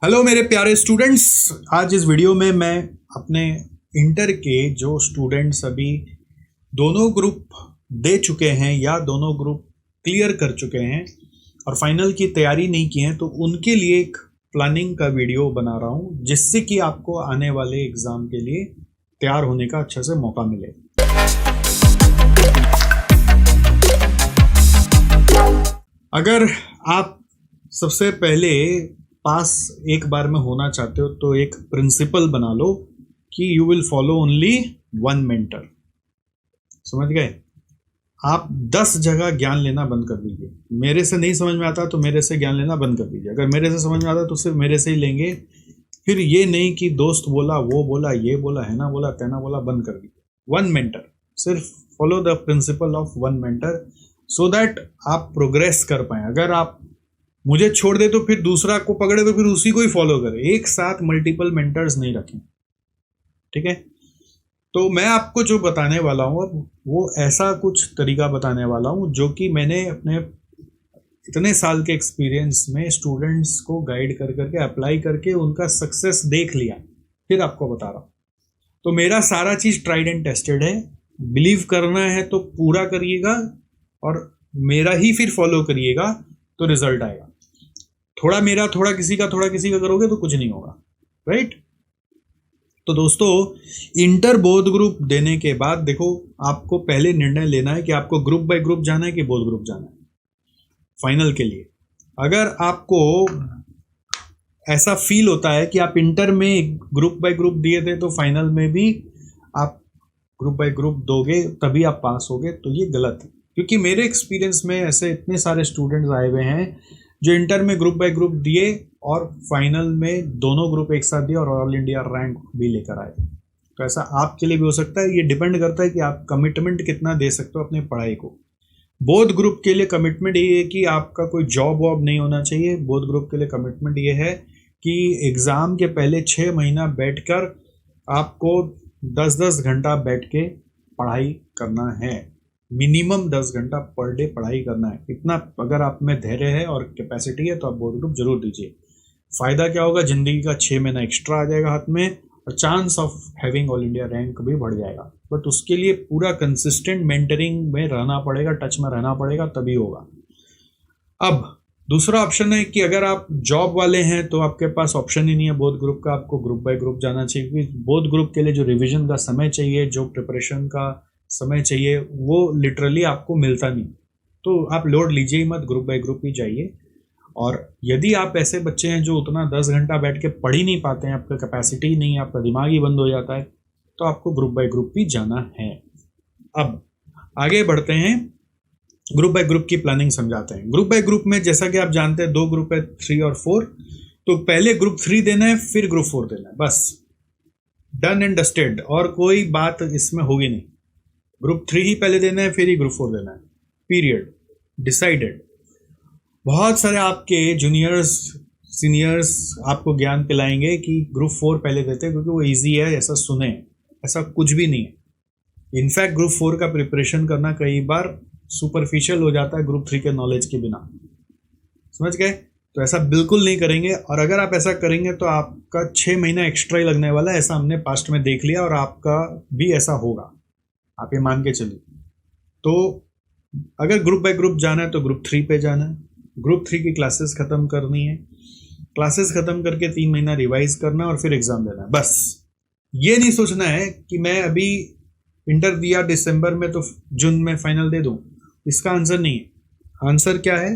Hello मेरे प्यारे students, आज इस वीडियो में मैं अपने इंटर के जो स्टूडेंट्स अभी दोनों ग्रुप दे चुके हैं या दोनों ग्रुप क्लियर कर चुके हैं और फाइनल की तैयारी नहीं की है, तो उनके लिए एक प्लानिंग का वीडियो बना रहा हूं, जिससे कि आपको आने वाले एग्ज़ाम के लिए तैयार होने का अच्छे से मौका मिले। अगर आप सबसे पहले पास एक बार में होना चाहते हो तो एक प्रिंसिपल बना लो कि you will follow only one mentor. समझ गए? आप 10 जगह ज्ञान लेना बंद कर दीजिए। मेरे से नहीं समझ में आता तो मेरे से ज्ञान लेना बंद कर दीजिए। अगर मेरे से समझ में आता तो सिर्फ मेरे से ही लेंगे। फिर ये नहीं कि दोस्त बोला, वो बोला, ये बोला, है ना बोला, तेना बोला, बंद कर दीजिए। वन मेंटर, सिर्फ follow the principle of one mentor so that आप प्रोग्रेस कर पाए। अगर आप मुझे छोड़ दे तो फिर दूसरा को पकड़े तो फिर उसी को ही फॉलो करे। एक साथ मल्टीपल मेंटर्स नहीं रखें, ठीक है? तो मैं आपको जो बताने वाला हूँ अब वो ऐसा कुछ तरीका बताने वाला हूँ जो कि मैंने अपने इतने साल के एक्सपीरियंस में स्टूडेंट्स को गाइड कर करके अप्लाई करके उनका सक्सेस देख लिया, फिर आपको बता रहा हूँ। तो मेरा सारा चीज़ ट्राइड एंड टेस्टेड है। बिलीव करना है तो पूरा करिएगा और मेरा ही फिर फॉलो करिएगा तो रिजल्ट आएगा। थोड़ा मेरा, थोड़ा किसी का, थोड़ा किसी का करोगे तो कुछ नहीं होगा, राइट? तो दोस्तों, इंटर बोध ग्रुप देने के बाद देखो, आपको पहले निर्णय लेना है कि आपको ग्रुप बाय ग्रुप जाना है कि बोध ग्रुप जाना है फाइनल के लिए। अगर आपको ऐसा फील होता है कि आप इंटर में ग्रुप बाय ग्रुप दिए थे तो फाइनल में भी आप ग्रुप बाय ग्रुप दोगे तभी आप पास होगे, तो ये गलत है। क्योंकि मेरे एक्सपीरियंस में ऐसे इतने सारे स्टूडेंट्स आए हुए हैं जो इंटर में ग्रुप बाय ग्रुप दिए और फाइनल में दोनों ग्रुप एक साथ दिए और ऑल इंडिया रैंक भी लेकर आए। तो ऐसा आपके लिए भी हो सकता है। ये डिपेंड करता है कि आप कमिटमेंट कितना दे सकते हो अपने पढ़ाई को। बोध ग्रुप के लिए कमिटमेंट ये है कि आपका कोई जॉब वॉब नहीं होना चाहिए। बोध ग्रुप के लिए कमिटमेंट ये है कि एग्ज़ाम के पहले 6 महीना बैठकर आपको 10-10 घंटा बैठ के पढ़ाई करना है। मिनिमम 10 घंटा पर डे पढ़ाई करना है। इतना अगर आप में धैर्य है और कैपेसिटी है तो आप बोध ग्रुप जरूर दीजिए। फ़ायदा क्या होगा? ज़िंदगी का 6 महीना एक्स्ट्रा आ जाएगा हाथ में और chance of having all India rank भी बढ़ जाएगा। बट उसके लिए पूरा कंसिस्टेंट मेंटरिंग में रहना पड़ेगा, टच में रहना पड़ेगा, तभी होगा। अब दूसरा ऑप्शन है कि अगर आप जॉब वाले हैं तो आपके पास ऑप्शन ही नहीं है बोध ग्रुप का, आपको ग्रुप बाय ग्रुप जाना चाहिए। क्योंकि बोध ग्रुप के लिए जो रिविजन का समय चाहिए, जो प्रिपरेशन का समय चाहिए, वो लिटरली आपको मिलता नहीं। तो आप लोड लीजिए ही मत, ग्रुप बाय ग्रुप ही जाइए। और यदि आप ऐसे बच्चे हैं जो उतना 10 घंटा बैठ के पढ़ ही नहीं पाते हैं, आपका कैपेसिटी ही नहीं है, आपका दिमाग ही बंद हो जाता है, तो आपको ग्रुप बाय ग्रुप ही जाना है। अब आगे बढ़ते हैं, ग्रुप बाय ग्रुप की प्लानिंग समझाते हैं। ग्रुप बाय ग्रुप में जैसा कि आप जानते हैं 2 ग्रुप है, 3 और 4। तो पहले ग्रुप 3 देना है, फिर ग्रुप 4 देना है, बस डन एंड डस्टेड। और कोई बात इसमें होगी नहीं। ग्रुप 3 ही पहले देना है, फिर ही ग्रुप 4 देना है, पीरियड, डिसाइडेड। बहुत सारे आपके जूनियर्स सीनियर्स आपको ज्ञान पिलाएंगे कि ग्रुप 4 पहले देते हैं क्योंकि वो इजी है, ऐसा सुने। ऐसा कुछ भी नहीं है। इनफैक्ट ग्रुप 4 का प्रिपरेशन करना कई बार सुपरफिशियल हो जाता है ग्रुप 3 के नॉलेज के बिना। समझ गए? तो ऐसा बिल्कुल नहीं करेंगे। और अगर आप ऐसा करेंगे तो आपका 6 महीना एक्स्ट्रा ही लगने वाला है। ऐसा हमने पास्ट में देख लिया और आपका भी ऐसा होगा, आप ये मान के चलिए। तो अगर ग्रुप बाय ग्रुप जाना है तो ग्रुप 3 पे जाना है। ग्रुप 3 की क्लासेस ख़त्म करनी है। क्लासेस ख़त्म करके 3 महीना रिवाइज करना और फिर एग्ज़ाम देना है। बस ये नहीं सोचना है कि मैं अभी इंटर दिया दिसंबर में तो जून में फाइनल दे दूँ। इसका आंसर नहीं है। आंसर क्या है?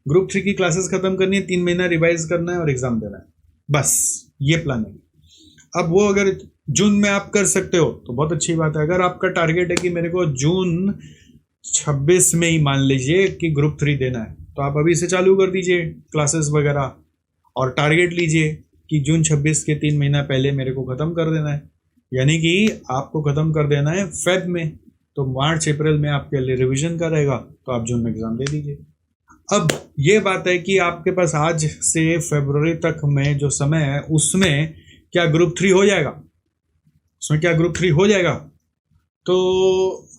ग्रुप 3 की क्लासेस ख़त्म करनी है, 3 महीना रिवाइज करना है और एग्ज़ाम देना है, बस ये प्लानिंग। अब वो अगर जून में आप कर सकते हो तो बहुत अच्छी बात है। अगर आपका टारगेट है कि मेरे को जून 26 में ही मान लीजिए कि ग्रुप 3 देना है, तो आप अभी से चालू कर दीजिए क्लासेस वगैरह और टारगेट लीजिए कि जून 26 के 3 महीना पहले मेरे को ख़त्म कर देना है। यानी कि आपको ख़त्म कर देना है फेब में, तो मार्च अप्रैल में आपके लिए रिविजन का रहेगा, तो आप जून में एग्ज़ाम दे दीजिए। अब ये बात है कि आपके पास आज से फरवरी तक में जो समय है उसमें क्या ग्रुप 3 हो जाएगा? उसमें क्या ग्रुप 3 हो जाएगा? तो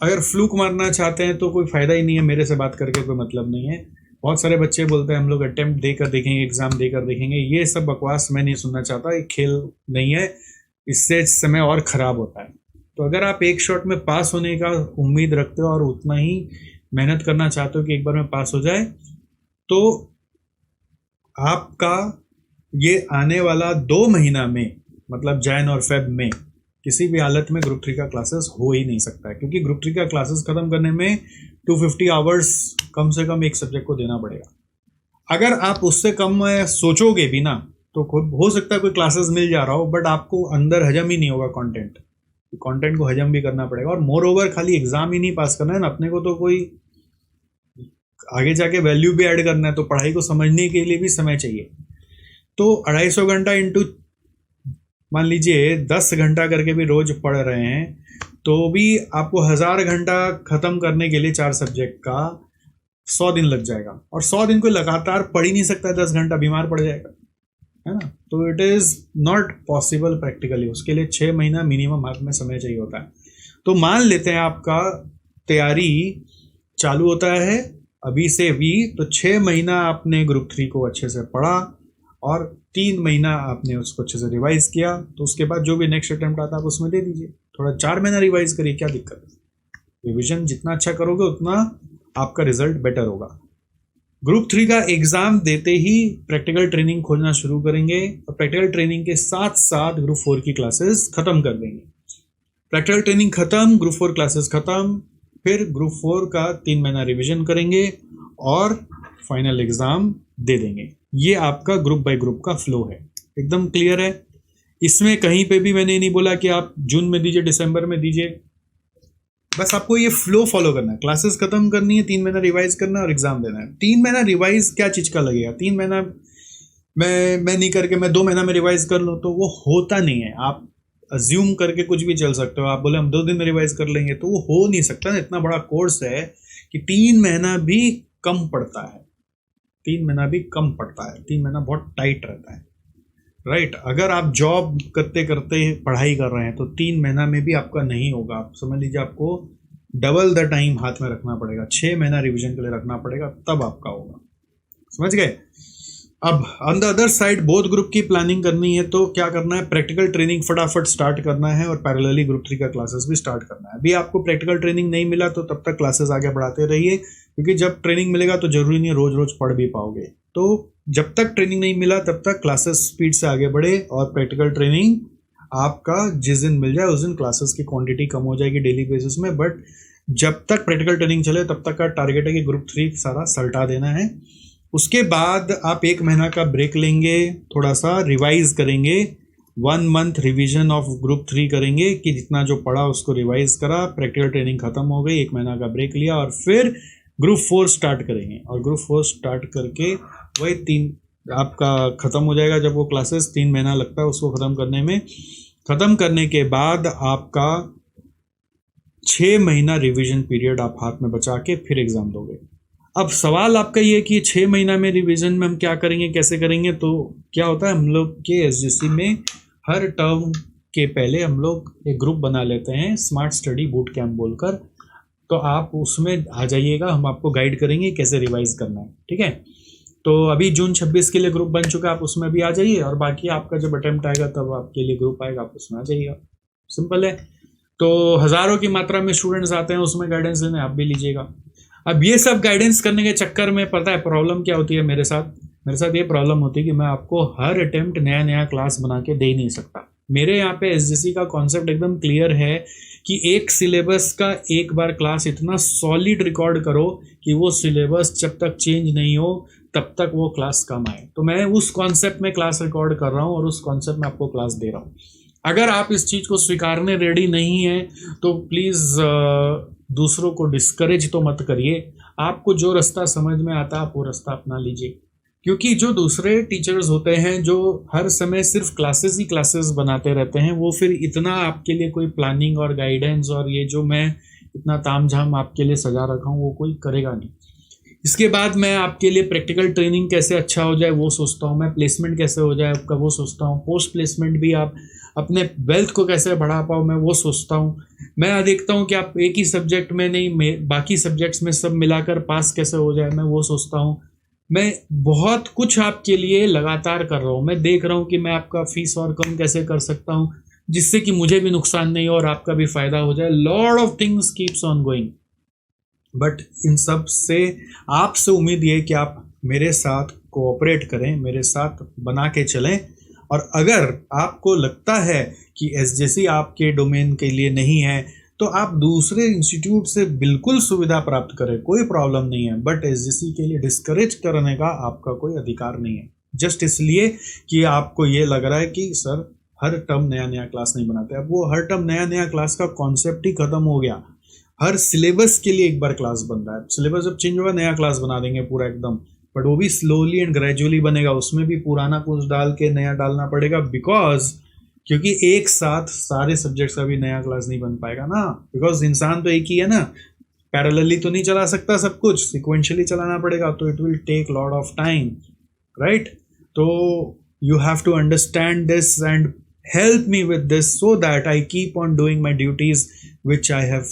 अगर फ्लूक मारना चाहते हैं तो कोई फ़ायदा ही नहीं है, मेरे से बात करके कोई मतलब नहीं है। बहुत सारे बच्चे बोलते हैं हम लोग अटेम्प्ट देकर देखेंगे, एग्जाम देकर देखेंगे। ये सब बकवास मैं नहीं सुनना चाहता, ये खेल नहीं है, इससे समय और खराब होता है। तो अगर आप एक शॉट में पास होने का उम्मीद रखते हो और उतना ही मेहनत करना चाहते हो कि एक बार में पास हो जाए, तो आपका ये आने वाला 2 महीना में, मतलब जैन और फेब में, किसी भी हालत में ग्रुप 3 का क्लासेस हो ही नहीं सकता है, क्योंकि ग्रुप 3 का क्लासेस खत्म करने में 250 आवर्स कम से कम एक सब्जेक्ट को देना पड़ेगा। अगर आप उससे कम सोचोगे भी ना, तो हो सकता है कोई क्लासेस मिल जा रहा हो, बट आपको अंदर हजम ही नहीं होगा कंटेंट को हजम भी करना पड़ेगा। और मोर ओवर खाली एग्जाम ही नहीं पास करना है ना, अपने को तो कोई आगे जाके वैल्यू भी ऐड करना है, तो पढ़ाई को समझने के लिए भी समय चाहिए। तो 250 घंटा इंटू मान लीजिए 10 घंटा करके भी रोज पढ़ रहे हैं, तो भी आपको 1000 घंटा खत्म करने के लिए 4 सब्जेक्ट का 100 दिन लग जाएगा। और 100 दिन कोई लगातार पढ़ ही नहीं सकता, 10 घंटा बीमार पड़ जाएगा, है ना। तो it is not possible practically, उसके लिए 6 महीना मिनिमम हाथ में समय चाहिए होता है। तो मान लेते हैं आपका तैयारी चालू होता है अभी से भी, तो 6 महीना आपने ग्रुप 3 को अच्छे से पढ़ा और 3 महीना आपने उसको अच्छे से रिवाइज किया, तो उसके बाद जो भी नेक्स्ट अटेम्प्ट आता है आप उसमें दे दीजिए। थोड़ा 4 महीना रिवाइज करिए, क्या दिक्कत है। रिविजन जितना अच्छा करोगे उतना आपका रिजल्ट बेटर होगा। ग्रुप 3 का एग्जाम देते ही प्रैक्टिकल ट्रेनिंग खोजना शुरू करेंगे, और प्रैक्टिकल ट्रेनिंग के साथ साथ ग्रुप 4 की क्लासेस खत्म कर देंगे। प्रैक्टिकल ट्रेनिंग खत्म, ग्रुप 4 क्लासेस खत्म, फिर ग्रुप 4 का 3 महीना रिविजन करेंगे और फाइनल एग्जाम दे देंगे। ये आपका ग्रुप बाय ग्रुप का फ्लो है, एकदम क्लियर है। इसमें कहीं पे भी मैंने नहीं बोला कि आप जून में दीजिए, दिसंबर में दीजिए, बस आपको ये फ्लो फॉलो करना है। क्लासेस खत्म करनी है, 3 महीना रिवाइज करना है और एग्जाम देना है। 3 महीना रिवाइज क्या चीज का लगेगा, 3 महीना मैं नहीं करके मैं 2 महीना में रिवाइज कर लूँ, तो वो होता नहीं है। आप अज्यूम करके कुछ भी चल सकते हो, आप बोले हम 2 दिन में रिवाइज कर लेंगे, तो वो हो नहीं सकता ना। इतना बड़ा कोर्स है कि 3 महीना भी कम पड़ता है, 3 महीना भी कम पड़ता है, 3 महीना बहुत टाइट रहता है, राइट। अगर आप जॉब करते करते पढ़ाई कर रहे हैं तो 3 महीना में भी आपका नहीं होगा। आप समझ लीजिए आपको डबल द टाइम हाथ में रखना पड़ेगा, 6 महीना रिवीजन के लिए रखना पड़ेगा, तब आपका होगा। समझ गए। अब on the other side both group की प्लानिंग करनी है, तो क्या करना है, प्रैक्टिकल ट्रेनिंग फटाफट स्टार्ट करना है और पैरेलली ग्रुप 3 का क्लासेस भी स्टार्ट करना है। अभी आपको प्रैक्टिकल ट्रेनिंग नहीं मिला तो तब तक क्लासेस आगे बढ़ाते रहिए, क्योंकि जब ट्रेनिंग मिलेगा तो जरूरी नहीं रोज रोज पढ़ भी पाओगे। तो जब तक ट्रेनिंग नहीं मिला तब तक क्लासेस स्पीड से आगे बढ़े, और प्रैक्टिकल ट्रेनिंग आपका जिस दिन मिल जाए उस दिन क्लासेस की क्वांटिटी कम हो जाएगी डेली बेसिस में, बट जब तक प्रैक्टिकल ट्रेनिंग चले तब तक का टारगेट है कि ग्रुप 3 सारा सल्टा देना है। उसके बाद आप 1 महीना का ब्रेक लेंगे, थोड़ा सा रिवाइज करेंगे, 1 मंथ रिवीजन ऑफ ग्रुप 3 करेंगे कि जितना जो पढ़ा उसको रिवाइज करा, प्रैक्टिकल ट्रेनिंग खत्म हो गई, 1 महीना का ब्रेक लिया, और फिर ग्रुप 4 स्टार्ट करेंगे। और ग्रुप 4 स्टार्ट करके वही 3 आपका ख़त्म हो जाएगा। जब वो क्लासेस 3 महीना लगता है उसको ख़त्म करने में, ख़त्म करने के बाद आपका 6 महीना रिवीजन पीरियड आप हाथ में बचा के फिर एग्ज़ाम दोगे। अब सवाल आपका ये कि 6 महीना में रिवीजन में हम क्या करेंगे, कैसे करेंगे। तो क्या होता है, हम लोग के एसजीसी में हर टर्म के पहले हम लोग एक ग्रुप बना लेते हैं, स्मार्ट स्टडी बूट कैंप बोलकर। तो आप उसमें आ जाइएगा, हम आपको गाइड करेंगे कैसे रिवाइज करना है, ठीक है। तो अभी जून 26 के लिए ग्रुप बन चुका है, आप उसमें भी आ जाइए, और बाकी आपका जब अटेम्प्ट आएगा तब आपके लिए ग्रुप आएगा, आप उसमें आ जाइएगा। सिंपल है। तो हज़ारों की मात्रा में स्टूडेंट्स आते हैं उसमें गाइडेंस लेने, आप भी लीजिएगा। अब ये सब गाइडेंस करने के चक्कर में पता है प्रॉब्लम क्या होती है मेरे साथ ये प्रॉब्लम होती है कि मैं आपको हर अटेम्प्ट नया नया क्लास बना के दे ही नहीं सकता। मेरे यहाँ पे एसजीसी का कॉन्सेप्ट एकदम क्लियर है कि एक सिलेबस का एक बार क्लास इतना सॉलिड रिकॉर्ड करो कि वो सिलेबस जब तक चेंज नहीं हो तब तक वो क्लास कम आए। तो मैं उस कॉन्सेप्ट में क्लास रिकॉर्ड कर रहा हूँ और उस कॉन्सेप्ट में आपको क्लास दे रहा हूँ। अगर आप इस चीज़ को स्वीकारने रेडी नहीं हैं तो प्लीज़ दूसरों को डिस्करेज तो मत करिए। आपको जो रास्ता समझ में आता है आप वो रास्ता अपना लीजिए, क्योंकि जो दूसरे टीचर्स होते हैं जो हर समय सिर्फ क्लासेस ही क्लासेस बनाते रहते हैं, वो फिर इतना आपके लिए कोई प्लानिंग और गाइडेंस और ये जो मैं इतना तामझाम आपके लिए सजा रखा हूँ वो कोई करेगा नहीं। इसके बाद मैं आपके लिए प्रैक्टिकल ट्रेनिंग कैसे अच्छा हो जाए वो सोचता हूँ, मैं प्लेसमेंट कैसे हो जाए आपका वो सोचता हूँ, पोस्ट प्लेसमेंट भी आप अपने वेल्थ को कैसे बढ़ा पाओ मैं वो सोचता हूँ। मैं देखता हूँ कि आप एक ही सब्जेक्ट में नहीं बाकी सब्जेक्ट्स में सब मिलाकर पास कैसे हो जाए मैं वो सोचता हूँ। मैं बहुत कुछ आपके लिए लगातार कर रहा हूँ। मैं देख रहा हूँ कि मैं आपका फीस और कम कैसे कर सकता हूँ जिससे कि मुझे भी नुकसान नहीं हो और आपका भी फायदा हो जाए। Lot of things keeps on going, but in सब से आपसे उम्मीद ये है कि आप मेरे साथ कोऑपरेट करें, मेरे साथ बना के चलें। और अगर आपको लगता है कि एसजेसी आपके डोमेन के लिए नहीं है तो आप दूसरे इंस्टीट्यूट से बिल्कुल सुविधा प्राप्त करें, कोई प्रॉब्लम नहीं है। बट एसजेसी के लिए डिस्करेज करने का आपका कोई अधिकार नहीं है, जस्ट इसलिए कि आपको ये लग रहा है कि सर हर टर्म नया नया क्लास नहीं बनाते। अब वो हर टर्म नया नया क्लास का कॉन्सेप्ट ही खत्म हो गया। हर सिलेबस के लिए एक बार क्लास बन रहा है। सिलेबस जब चेंज होगा नया क्लास बना देंगे पूरा एकदम, बट वो भी स्लोली एंड ग्रेजुअली बनेगा। उसमें भी पुराना कुछ डाल के नया डालना पड़ेगा, बिकॉज क्योंकि एक साथ सारे सब्जेक्ट्स का भी नया क्लास नहीं बन पाएगा ना, बिकॉज इंसान तो एक ही है ना, पैरेलली तो नहीं चला सकता सब कुछ, सिक्वेंशियली चलाना पड़ेगा, तो it will take lot of time, right. तो you have to understand this and help me with this so that I keep on doing my duties which I have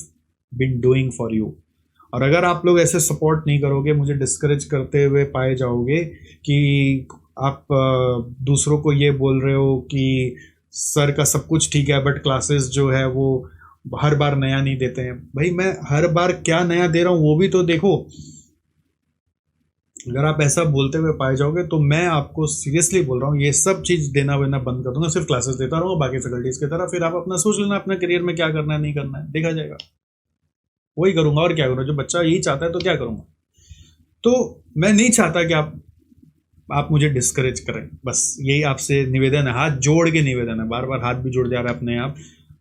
been doing for you। और अगर आप लोग ऐसे support नहीं करोगे, मुझे discourage करते हुए पाए जाओगे कि आप दूसरों को ये बोल रहे हो कि सर का सब कुछ ठीक है बट क्लासेस जो है वो हर बार नया नहीं देते हैं। भाई मैं हर बार क्या नया दे रहा हूँ वो भी तो देखो। अगर आप ऐसा बोलते हुए पाए जाओगे तो मैं आपको सीरियसली बोल रहा हूँ ये सब चीज़ देना वेना बंद कर दूंगा, सिर्फ क्लासेस देता रहूँगा बाकी फैकल्टीज की तरह। फिर आप अपना सोच लेना अपना करियर में क्या करना है नहीं करना है, देखा जाएगा, वही करूँगा और क्या करूँगा। जो बच्चा यही चाहता है तो क्या करूँगा। तो मैं नहीं चाहता कि आप मुझे डिस्करेज करें, बस यही आपसे निवेदन है, हाथ जोड़ के निवेदन है। बार बार हाथ भी जुड़ जा रहा है अपने आप,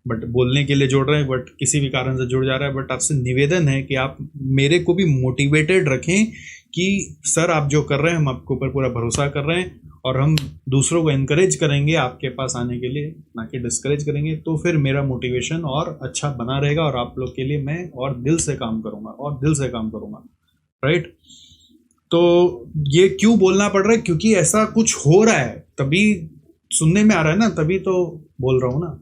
बट बोलने के लिए जोड़ रहे हैं, बट किसी भी कारण से जुड़ जा रहा है। बट आपसे निवेदन है कि आप मेरे को भी मोटिवेटेड रखें कि सर आप जो कर रहे हैं हम आपके ऊपर पूरा भरोसा कर रहे हैं और हम दूसरों को इनकरेज करेंगे आपके पास आने के लिए, ना कि डिस्करेज करेंगे। तो फिर मेरा मोटिवेशन और अच्छा बना रहेगा और आप लोग के लिए मैं और दिल से काम करूँगा और दिल से काम करूँगा, राइट। तो ये क्यों बोलना पड़ रहा है, क्योंकि ऐसा कुछ हो रहा है तभी सुनने में आ रहा है ना, तभी तो बोल रहा हूँ ना।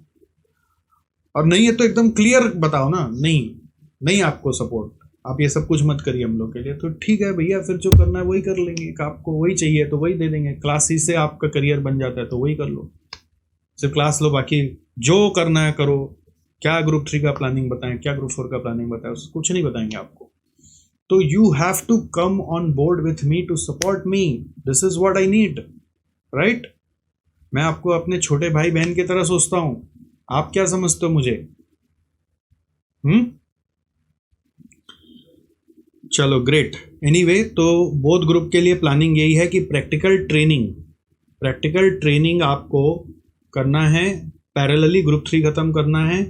और नहीं है तो एकदम क्लियर बताओ ना, नहीं आपको सपोर्ट, आप ये सब कुछ मत करिए हम लोग के लिए, तो ठीक है भैया, फिर जो करना है वही कर लेंगे। आपको वही चाहिए तो वही दे देंगे, क्लास ही से आपका करियर बन जाता है तो वही कर लो, सिर्फ क्लास लो, बाकी जो करना है करो। क्या ग्रुप 3 का प्लानिंग बताएं, क्या ग्रुप 4 का प्लानिंग बताएं, कुछ नहीं बताएंगे आपको। तो you have to come on board with me to support me, this is what I need, right. मैं आपको अपने छोटे भाई बहन की तरह सोचता हूं, आप क्या समझते हो मुझे? चलो ग्रेट। एनीवे, तो बोथ ग्रुप के लिए प्लानिंग यही है कि प्रैक्टिकल ट्रेनिंग आपको करना है, पैरेलली ग्रुप 3 खत्म करना है,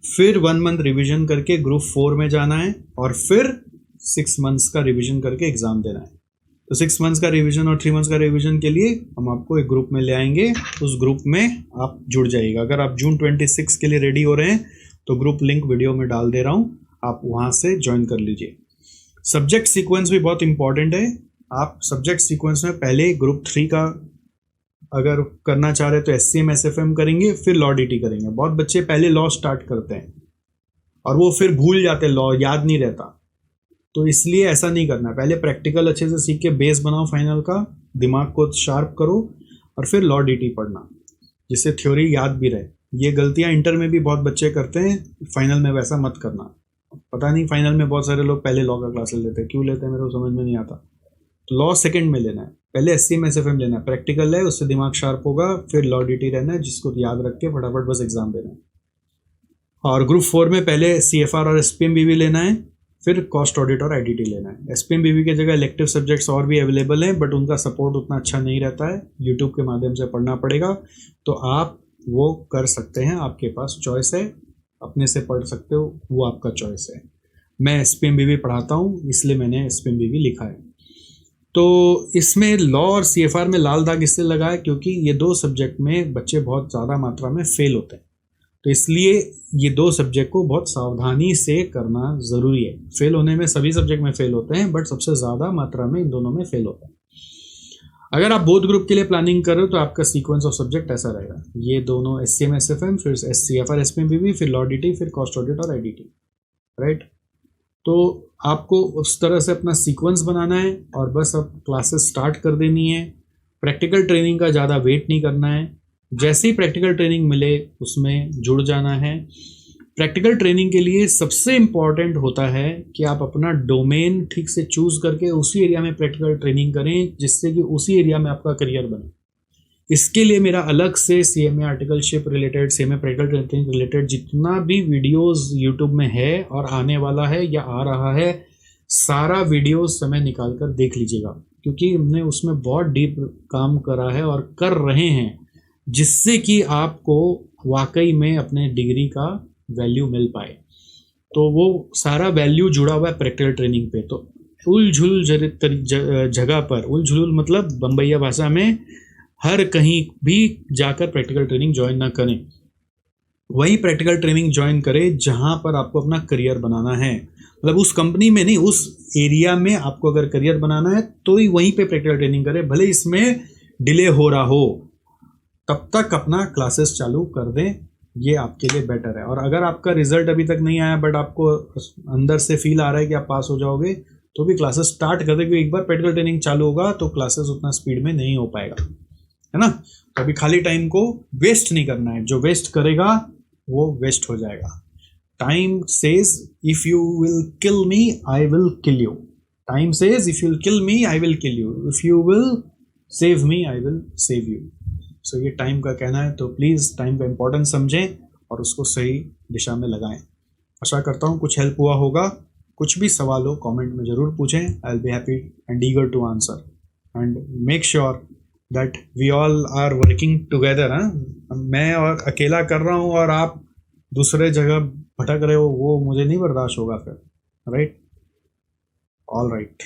फिर 1 मंथ रिवीजन करके ग्रुप 4 में जाना है और फिर 6 मंथ्स का रिवीजन करके एग्जाम देना है। तो 6 मंथ्स का रिवीजन और 3 मंथ्स का रिवीजन के लिए हम आपको एक ग्रुप में ले आएंगे, उस ग्रुप में आप जुड़ जाइएगा। अगर आप जून 26 के लिए रेडी हो रहे हैं तो ग्रुप लिंक वीडियो में डाल दे रहा हूँ, आप वहाँ से ज्वाइन कर लीजिए। सब्जेक्ट सीक्वेंस भी बहुत इंपॉर्टेंट है। आप सब्जेक्ट सीक्वेंस में पहले ग्रुप 3 का अगर करना चाह रहे तो SCM SFM करेंगे, फिर लॉ DT करेंगे। बहुत बच्चे पहले लॉ स्टार्ट करते हैं और वो फिर भूल जाते हैं, लॉ याद नहीं रहता, तो इसलिए ऐसा नहीं करना। पहले प्रैक्टिकल अच्छे से सीख के बेस बनाओ फाइनल का, दिमाग को शार्प करो और फिर लॉ DT पढ़ना, जिससे थ्योरी याद भी रहे। ये गलतियां इंटर में भी बहुत बच्चे करते हैं, फाइनल में वैसा मत करना। पता नहीं फाइनल में बहुत सारे लोग पहले लॉ का क्लास ले लेते हैं, क्यों लेते हैं मेरे को समझ में नहीं आता। तो लॉ सेकंड में लेना है, पहले SCM SFM लेना है, प्रैक्टिकल है उससे दिमाग शार्प होगा, फिर लॉ DT रहना है जिसको याद रख के फटाफट बस एग्जाम देना है। और ग्रुप 4 में पहले CFR और SPM BV लेना है, फिर कॉस्ट ऑडिट और IDT लेना है। SPM BV की जगह इलेक्टिव सब्जेक्ट्स और भी अवेलेबल हैं, बट उनका सपोर्ट उतना अच्छा नहीं रहता है, यूट्यूब के माध्यम से पढ़ना पड़ेगा। तो आप वो कर सकते हैं, आपके पास चॉइस है, अपने से पढ़ सकते हो, वो आपका चॉइस है। मैं SPM BV पढ़ाता हूँ इसलिए मैंने SPM BV लिखा है। तो इसमें लॉ और CFR में लाल दाग इससे लगा है क्योंकि ये 2 सब्जेक्ट में बच्चे बहुत ज़्यादा मात्रा में फेल होते हैं, तो इसलिए ये 2 सब्जेक्ट को बहुत सावधानी से करना ज़रूरी है। फेल होने में सभी सब्जेक्ट में फेल होते हैं, बट सबसे ज़्यादा मात्रा में इन दोनों में फेल होते हैं। अगर आप बोथ ग्रुप के लिए प्लानिंग कर रहे हो तो आपका सीक्वेंस ऑफ सब्जेक्ट ऐसा रहेगा, ये दोनों SCM SFM, फिर CFR SPM BV, फिर लॉ DT, फिर कॉस्ट ऑडिट और IDT, राइट। तो आपको उस तरह से अपना सीक्वेंस बनाना है और बस अब क्लासेस स्टार्ट कर देनी है। प्रैक्टिकल ट्रेनिंग का ज़्यादा वेट नहीं करना है, जैसे ही प्रैक्टिकल ट्रेनिंग मिले उसमें जुड़ जाना है। प्रैक्टिकल ट्रेनिंग के लिए सबसे इम्पॉर्टेंट होता है कि आप अपना डोमेन ठीक से चूज़ करके उसी एरिया में प्रैक्टिकल ट्रेनिंग करें, जिससे कि उसी एरिया में आपका करियर बने। इसके लिए मेरा अलग से CMA articleship related, CMA practical training related जितना भी वीडियोस यूट्यूब में है और आने वाला है या आ रहा है, सारा वीडियोस समय निकाल कर देख लीजिएगा, क्योंकि हमने उसमें बहुत डीप काम करा है और कर रहे हैं, जिससे कि आपको वाकई में अपने डिग्री का वैल्यू मिल पाए। तो वो सारा वैल्यू जुड़ा हुआ है प्रैक्टिकल ट्रेनिंग पे। तो उलझुल जगह पर, उलझुल मतलब बम्बैया भाषा में हर कहीं भी जाकर प्रैक्टिकल ट्रेनिंग ज्वाइन ना करें, वही प्रैक्टिकल ट्रेनिंग ज्वाइन करें जहां पर आपको अपना करियर बनाना है। मतलब उस कंपनी में नहीं, उस एरिया में आपको अगर करियर बनाना है तो ही वहीं पे प्रैक्टिकल ट्रेनिंग करें, भले इसमें डिले हो रहा हो, तब तक अपना क्लासेस चालू कर दें, ये आपके लिए बेटर है। और अगर आपका रिजल्ट अभी तक नहीं आया बट आपको अंदर से फील आ रहा है कि आप पास हो जाओगे, तो भी क्लासेस स्टार्ट कर दें, क्योंकि एक बार प्रैक्टिकल ट्रेनिंग चालू होगा तो क्लासेस उतना स्पीड में नहीं हो पाएगा, है ना। तो अभी खाली टाइम को वेस्ट नहीं करना है, जो वेस्ट करेगा वो वेस्ट हो जाएगा। Time says if you will kill me I will kill you, time says if you will kill me I will kill you, if you will save me I will save you. So ये time का कहना है, तो please time का importance समझें और उसको सही दिशा में लगाएं। आशा करता हूँ कुछ हेल्प हुआ होगा। कुछ भी सवाल हो कमेंट में ज़रूर पूछें, I will be happy and eager to answer and make sure that we all are working together. हाँ, मैं और अकेला कर रहा हूँ और आप दूसरे जगह भटक रहे हो, वो मुझे नहीं बर्दाश्त होगा फिर, राइट। All right.